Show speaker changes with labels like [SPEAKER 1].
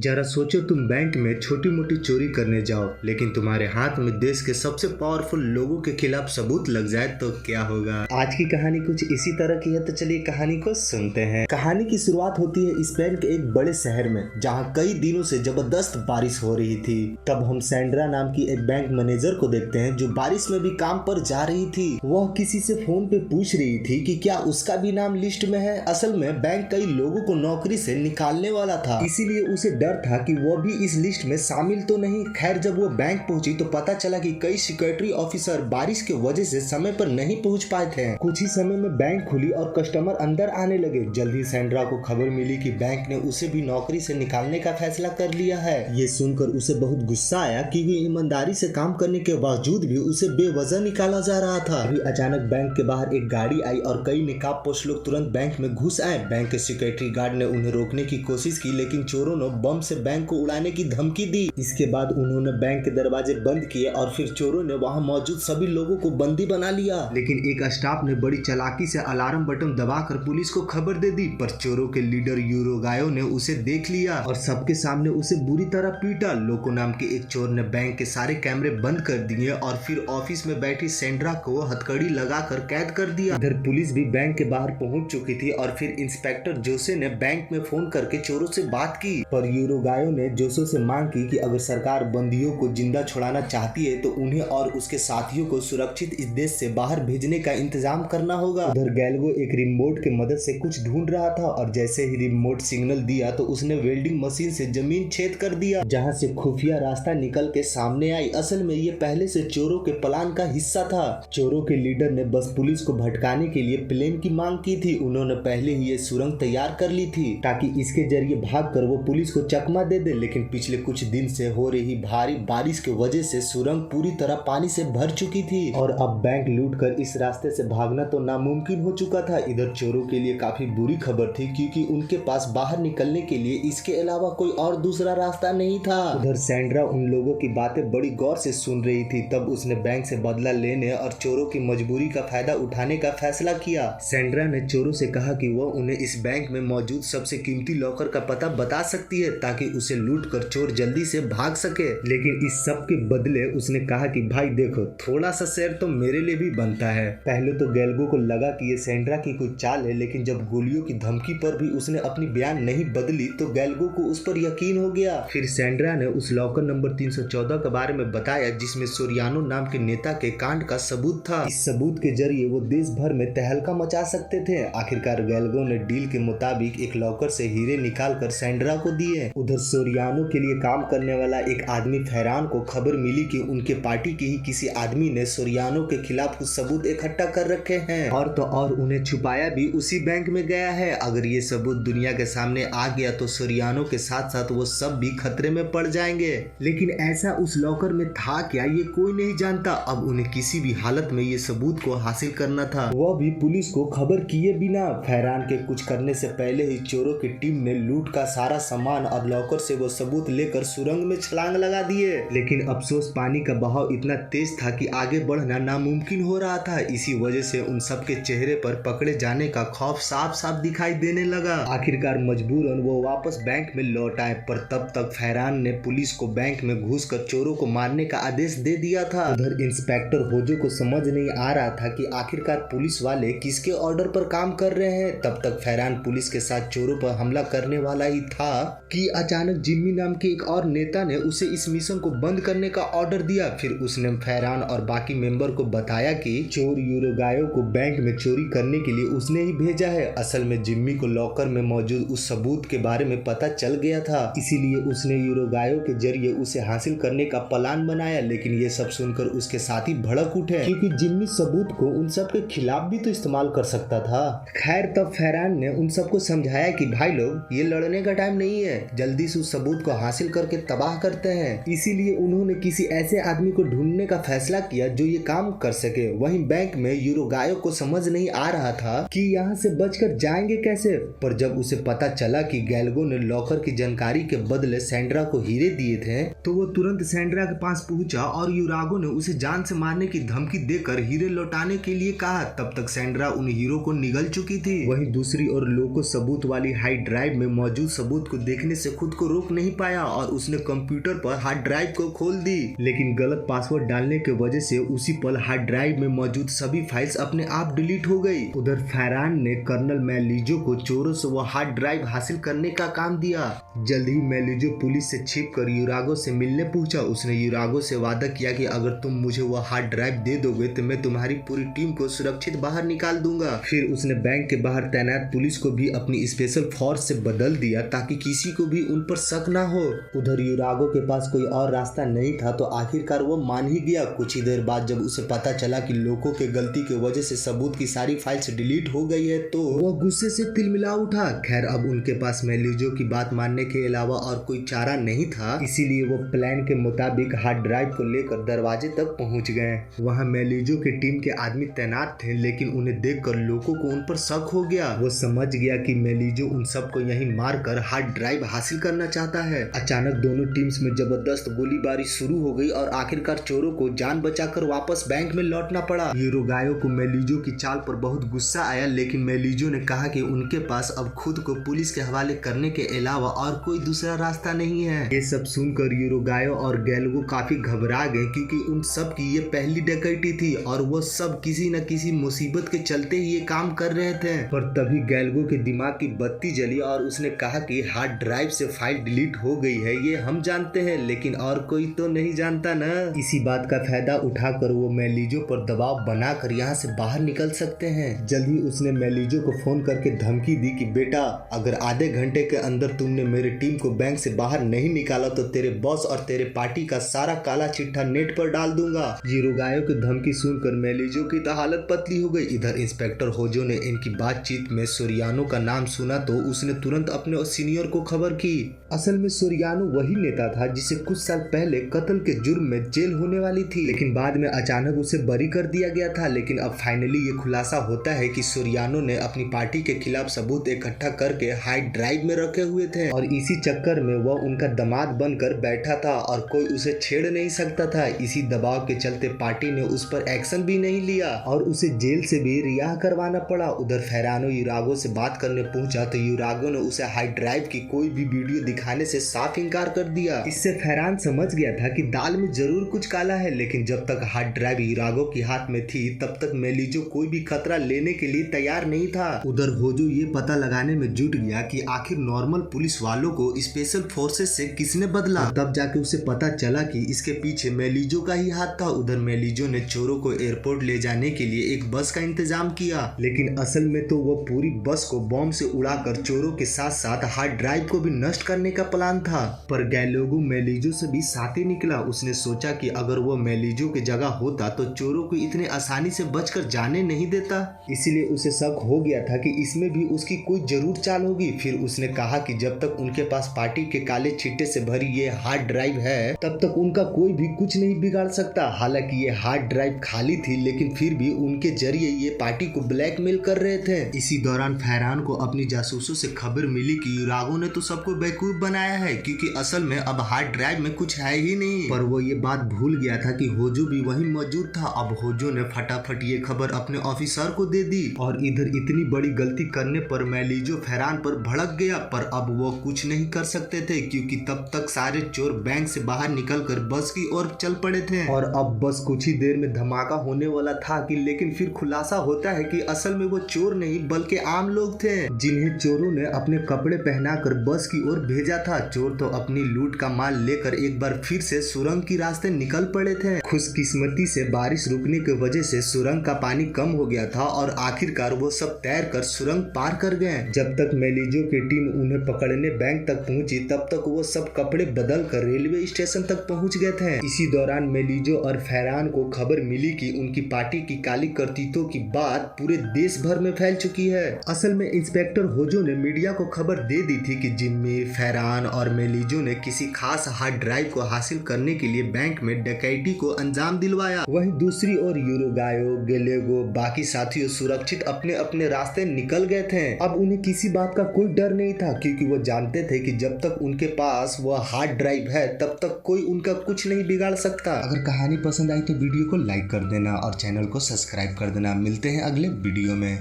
[SPEAKER 1] जरा सोचो तुम बैंक में छोटी मोटी चोरी करने जाओ, लेकिन तुम्हारे हाथ में देश के सबसे पावरफुल लोगों के खिलाफ सबूत लग जाए तो क्या होगा। आज की कहानी कुछ इसी तरह की है, तो चलिए कहानी को सुनते हैं। कहानी की शुरुआत होती है स्पेन के एक बड़े शहर में, जहां कई दिनों से जबरदस्त बारिश हो रही थी। तब हम सैंड्रा नाम की एक बैंक मैनेजर को देखते हैं, जो बारिश में भी काम पर जा रही थी। वह किसी से फोन पे पूछ रही थी कि क्या उसका भी नाम लिस्ट में है। असल में बैंक कई लोगों को नौकरी से निकालने वाला था, इसीलिए उसे डर था कि वो भी इस लिस्ट में शामिल तो नहीं। खैर, जब वो बैंक पहुंची तो पता चला कि कई सिक्योरिटी ऑफिसर बारिश के वजह से समय पर नहीं पहुंच पाए थे। कुछ ही समय में बैंक खुली और कस्टमर अंदर आने लगे। जल्दी सैंड्रा को खबर मिली कि बैंक ने उसे भी नौकरी से निकालने का फैसला कर लिया है। ये सुनकर उसे बहुत गुस्सा आया कि ईमानदारी से काम करने के बावजूद भी उसे बेवजह निकाला जा रहा था। अभी अचानक बैंक के बाहर एक गाड़ी आई और कई नकाबपोश लोग तुरंत बैंक में घुस आए। बैंक के सिक्योरिटी गार्ड ने उन्हें रोकने की कोशिश की, लेकिन चोरों ने बम से बैंक को उड़ाने की धमकी दी। इसके बाद उन्होंने बैंक के दरवाजे बंद किए और फिर चोरों ने वहां मौजूद सभी लोगों को बंदी बना लिया। लेकिन एक स्टाफ ने बड़ी चालाकी से अलार्म बटन दबाकर पुलिस को खबर दे दी, पर चोरों के लीडर यूरोगायो ने उसे देख लिया और सबके सामने उसे बुरी तरह पीटा। लोको नाम के एक चोर ने बैंक के सारे कैमरे बंद कर दिए और फिर ऑफिस में बैठी सैंड्रा को हथकड़ी लगाकर कैद कर दिया। इधर पुलिस भी बैंक के बाहर पहुंच चुकी थी और फिर इंस्पेक्टर जोसे ने बैंक में फोन करके चोरों से बात की, पर यूरोगायो ने जोसे से मांग की कि अगर सरकार बंदियों को जिंदा छुड़ाना चाहती है तो उन्हें और उसके साथियों को सुरक्षित इस देश से बाहर भेजने का इंतजाम करना होगा। उधर गैल्गो एक रिमोट के मदद से कुछ ढूंढ रहा था और जैसे ही रिमोट सिग्नल दिया तो उसने वेल्डिंग मशीन से जमीन छेद कर दिया, जहां से खुफिया रास्ता निकल के सामने आई। असल में ये पहले से चोरों के प्लान का हिस्सा था। चोरों के लीडर ने बस पुलिस को भटकाने के लिए प्लेन की मांग की थी। उन्होंने पहले ही ये सुरंग तैयार कर ली थी ताकि इसके जरिए भागकर वो पुलिस को चकमा दे दे। लेकिन पिछले कुछ दिन से हो रही भारी बारिश की वजह से सुरंग पूरी तरह पानी से भर चुकी थी और अब बैंक लूटकर इस रास्ते से भागना तो नामुमकिन हो चुका था। इधर चोरों के लिए काफी बुरी खबर थी, क्योंकि उनके पास बाहर निकलने के लिए इसके अलावा कोई और दूसरा रास्ता नहीं था। उधर सैंड्रा उन लोगों की बातें बड़ी गौर से सुन रही थी। तब उसने बैंक से बदला लेने और चोरों की मजबूरी का फायदा उठाने का फैसला किया। सैंड्रा ने चोरों से कहा कि वो उन्हें इस बैंक में मौजूद सबसे कीमती लॉकर का पता बता सकती है ताकि उसे लूट कर चोर जल्दी से भाग सके। लेकिन इस सब के बदले उसने कहा कि भाई देखो, थोड़ा सा शेयर तो मेरे लिए भी बनता है। पहले तो गैल्गो को लगा कि ये सैंड्रा की कोई चाल है, लेकिन जब गोलियों की धमकी पर भी उसने अपनी बयान नहीं बदली तो गैल्गो को उस पर यकीन हो गया। फिर सैंड्रा ने उस लॉकर नंबर 314 के बारे में बताया, जिसमें सोरियानो नाम के नेता के कांड का सबूत था। इस सबूत के जरिए वो देश भर में तहलका मचा सकते थे। आखिरकार गैल्गो ने डील के मुताबिक एक लॉकर से हीरे निकाल कर सैंड्रा को दिए। उधर सोरियानो के लिए काम करने वाला एक आदमी फैरान को खबर मिली कि उनके पार्टी के ही किसी आदमी ने सोरियानो के खिलाफ कुछ सबूत इकट्ठा कर रखे हैं और तो और उन्हें छुपाया भी उसी बैंक में गया है। अगर ये सबूत दुनिया के सामने आ गया तो सोरियानो के साथ साथ वो सब भी खतरे में पड़ जाएंगे। लेकिन ऐसा उस लॉकर में था क्या, ये कोई नहीं जानता। अब उन्हें किसी भी हालत में ये सबूत को हासिल करना था, वो भी पुलिस को खबर किए बिना। फैरान के कुछ करने से पहले ही चोरों की टीम ने लूट का सारा सामान और लॉकर से वो सबूत लेकर सुरंग में छलांग लगा दिए। लेकिन अफसोस, पानी का बहाव इतना तेज था कि आगे बढ़ना नामुमकिन हो रहा था। इसी वजह से उन सबके चेहरे पर पकड़े जाने का खौफ साफ साफ दिखाई देने लगा। आखिरकार मजबूरन वो वापस बैंक में लौट आए, पर तब तक फैरान ने पुलिस को बैंक में घुसकर चोरों को मारने का आदेश दे दिया था। उधर इंस्पेक्टर होजो को समझ नहीं आ रहा था कि आखिरकार पुलिस वाले किसके ऑर्डर पर काम कर रहे हैं। तब तक फैरान पुलिस के साथ चोरों पर हमला करने वाला ही था कि अचानक जिम्मी नाम के एक और नेता ने उसे इस मिशन को बंद करने का ऑर्डर दिया। फिर उसने फैरान और बाकी मेंबर को बताया कि चोर यूरोगायो को बैंक में चोरी करने के लिए उसने ही भेजा है। असल में जिम्मी को लॉकर में मौजूद उस सबूत के बारे में पता चल गया था, इसीलिए उसने यूरोगायो के जरिए उसे हासिल करने का प्लान बनाया। लेकिन ये सब सुनकर उसके साथी भड़क उठे, क्योंकि जिम्मी सबूत को उन सब के खिलाफ भी तो इस्तेमाल कर सकता था। खैर, तब फैरान ने उन सबको समझाया कि भाई लोग, ये लड़ने का टाइम नहीं है, जल्दी से उस सबूत को हासिल करके तबाह करते हैं। इसीलिए उन्होंने किसी ऐसे आदमी को ढूंढने का फैसला किया जो ये काम कर सके। वहीं बैंक में यूरोगायो को समझ नहीं आ रहा था कि यहाँ से बचकर जाएंगे कैसे, पर जब उसे पता चला कि गैल्गो ने लॉकर की जानकारी के बदले सैंड्रा को हीरे दिए थे, तो वो तुरंत सैंड्रा के पास पहुंचा और यूरागो ने उसे जान से मारने की धमकी देकर हीरे लौटाने के लिए कहा। तब तक सैंड्रा उन हीरो को निगल चुकी थी। वहीं दूसरी ओर लोको सबूत वाली हाई ड्राइव में मौजूद सबूत को देखने से से खुद को रोक नहीं पाया और उसने कंप्यूटर पर हार्ड ड्राइव को खोल दी, लेकिन गलत पासवर्ड डालने की वजह से उसी पल हार्ड ड्राइव में मौजूद सभी फाइल्स अपने आप डिलीट हो गई। उधर फैरान ने कर्नल मेलिजो को चोरों से वो हार्ड ड्राइव हासिल करने का काम दिया। जल्द ही मेलिजो पुलिस से छिपकर यूरागो से मिलने पहुंचा। उसने यूरागो से वादा किया कि अगर तुम मुझे वो हार्ड ड्राइव दे दोगे तो मैं तुम्हारी पूरी टीम को सुरक्षित बाहर निकाल दूंगा। फिर उसने बैंक के बाहर तैनात पुलिस को भी अपनी स्पेशल फोर्स से बदल दिया ताकि किसी को भी उन पर शक ना हो। उधर यूरागो के पास कोई और रास्ता नहीं था तो आखिरकार वो मान ही गया। कुछ ही देर बाद जब उसे पता चला कि लोगों के गलती की वजह से सबूत की सारी फाइल्स डिलीट हो गई है तो वो गुस्से से तिलमिला उठा। खैर अब उनके पास मेलिजो की बात मानने के अलावा और कोई चारा नहीं था, इसीलिए वो प्लान के मुताबिक हार्ड ड्राइव को लेकर दरवाजे तक पहुंच गए। वहां मेलिजो की टीम के आदमी तैनात थे, लेकिन उन्हें देखकर लोगों को उन पर शक हो गया। वो समझ गया कि मेलिजो उन सबको यहीं मारकर हार्ड ड्राइव हासिल करना चाहता है। अचानक दोनों टीम्स में जबरदस्त गोलीबारी शुरू हो गई और आखिरकार चोरों को जान बचाकर वापस बैंक में लौटना पड़ा। यूरोगायो को मेलिजो की चाल पर बहुत गुस्सा आया, लेकिन मेलिजो ने कहा कि उनके पास अब खुद को पुलिस के हवाले करने के अलावा और कोई दूसरा रास्ता नहीं है। ये सब सुनकर यूरोगायो और गैलगो काफी घबरा गए क्योंकि उन सब की ये पहली डकैती थी और वो सब किसी न किसी मुसीबत के चलते ही ये काम कर रहे थे। पर तभी गैलगो के दिमाग की बत्ती जली और उसने कहा कि हार्ड ड्राइव से फाइल डिलीट हो गई है, ये हम जानते हैं लेकिन और कोई तो नहीं जानता ना। इसी बात का फायदा उठाकर वो मेलिजो पर दबाव बनाकर यहाँ से बाहर निकल सकते हैं। जल्द ही उसने मेलिजो को फोन करके धमकी दी कि बेटा अगर आधे घंटे के अंदर तुमने मेरी टीम को बैंक से बाहर नहीं निकाला तो तेरे बॉस और तेरे पार्टी का सारा काला चिट्ठा नेट पर डाल दूंगा। यूरोगायो की धमकी सुनकर मेलिजो की तो हालत पतली हो गई। इधर इंस्पेक्टर होजो ने इनकी बातचीत में सोरियानो का नाम सुना तो उसने तुरंत अपने सीनियर को खबर की। असल में सोरियानो वही नेता था जिसे कुछ साल पहले कत्ल के जुर्म में जेल होने वाली थी, लेकिन बाद में अचानक उसे बरी कर दिया गया था। लेकिन अब फाइनली ये खुलासा होता है कि सोरियानो ने अपनी पार्टी के खिलाफ सबूत इकट्ठा करके हार्ड ड्राइव में रखे हुए थे और इसी चक्कर में वह उनका दामाद बनकर बैठा था और कोई उसे छेड़ नहीं सकता था। इसी दबाव के चलते पार्टी ने उस पर एक्शन भी नहीं लिया और उसे जेल से भी रिहा करवाना पड़ा। उधर फेरानो यूरागो से बात करने पहुंचा तो यूरागो ने उसे हार्ड ड्राइव की कोई भी वीडियो दिखाने से साफ इनकार कर दिया। इससे फेरान समझ गया था कि दाल में जरूर कुछ काला है, लेकिन जब तक हार्ड ड्राइव यूरागो के हाथ में थी तब तक मेलिजो कोई भी खतरा लेने के लिए तैयार नहीं था। उधर होजो ये पता लगाने में जुट गया कि आखिर नॉर्मल पुलिस वालों को स्पेशल फोर्सेस से किसने बदला। तब जाके उसे पता चला कि इसके पीछे मेलिजो का ही हाथ था। उधर मेलिजो ने चोरों को एयरपोर्ट ले जाने के लिए एक बस का इंतजाम किया, लेकिन असल में तो वो पूरी बस को बॉम्ब से उड़ाकर चोरों के साथ साथ हार्ड ड्राइव को भी नष्ट करने का प्लान था। पर गैलोगो मेलिजो से भी साथ ही निकला। उसने सोचा कि अगर वो मेलिजो की जगह होता तो चोरों को इतने आसानी से बचकर जाने नहीं देता, इसीलिए उसे शक हो गया था कि इसमें भी उसकी कोई जरूर चाल होगी। फिर उसने कहा कि जब तक उनके पास पार्टी के काले छिट्टे से भरी ये हार्ड ड्राइव है तब तक उनका कोई भी कुछ नहीं बिगाड़ सकता। हालांकि ये हार्ड ड्राइव खाली थी, लेकिन फिर भी उनके जरिए ये पार्टी को ब्लैकमेल कर रहे थे। इसी दौरान फैरान को अपनी जासूसों से खबर मिली कि यूरागो ने तो सबको बेवकूफ बनाया है क्योंकि असल में अब हार्ड ड्राइव में कुछ है ही नहीं। पर वो ये बात भूल गया था कि होजो भी वहीं मौजूद था। अब होजो ने फटाफट ये खबर अपने ऑफिसर को दे दी और इधर इतनी बड़ी गलती करने पर मेलिजो फैरान पर भड़क गया। पर अब वो कुछ नहीं कर सकते थे क्योंकि तब तक सारे चोर बैंक से बाहर निकलकर बस की ओर चल पड़े थे और अब बस कुछ ही देर में धमाका होने वाला था कि लेकिन फिर खुलासा होता है कि असल में वो चोर नहीं बल्कि आम लोग थे जिन्हें चोरों ने अपने कपड़े पहनाकर बस की ओर भेजा था। चोर तो अपनी लूट का माल लेकर एक बार फिर से सुरंग की रास्ते निकल पड़े थे। खुशकिस्मती से बारिश रुकने की वजह से सुरंग का पानी कम हो गया था और आखिरकार वो सब तैरकर सुरंग पार कर गए। जब तक मेलिजो की टीम उन्हें पकड़ने बैंक तक पहुंची तब तक वो सब कपड़े बदल कर रेलवे स्टेशन तक पहुंच गए थे। इसी दौरान मेलिजो और फैरान को खबर मिली कि उनकी पार्टी की काली करतूतों की बात पूरे देश भर में फैल चुकी है। असल में इंस्पेक्टर होजो ने मीडिया को खबर दे दी थी कि जिम्मी, फैरान और मेलिजो ने किसी खास हार्ड ड्राइव को हासिल करने के लिए बैंक में डकैती को अंजाम दिलवाया। वहीं दूसरी ओर यूरोगायो, गेलेगो, बाकी साथियों सुरक्षित अपने अपने रास्ते निकल गए थे। अब उन्हें किसी बात का कोई डर नहीं था क्योंकि वो जानते थे कि जब तक उनके पास वो हार्ड ड्राइव है तब तक कोई उनका कुछ नहीं बिगाड़ सकता। अगर कहानी पसंद आई तो वीडियो को लाइक कर देना और चैनल को सब्सक्राइब कर देना। मिलते हैं अगले वीडियो में।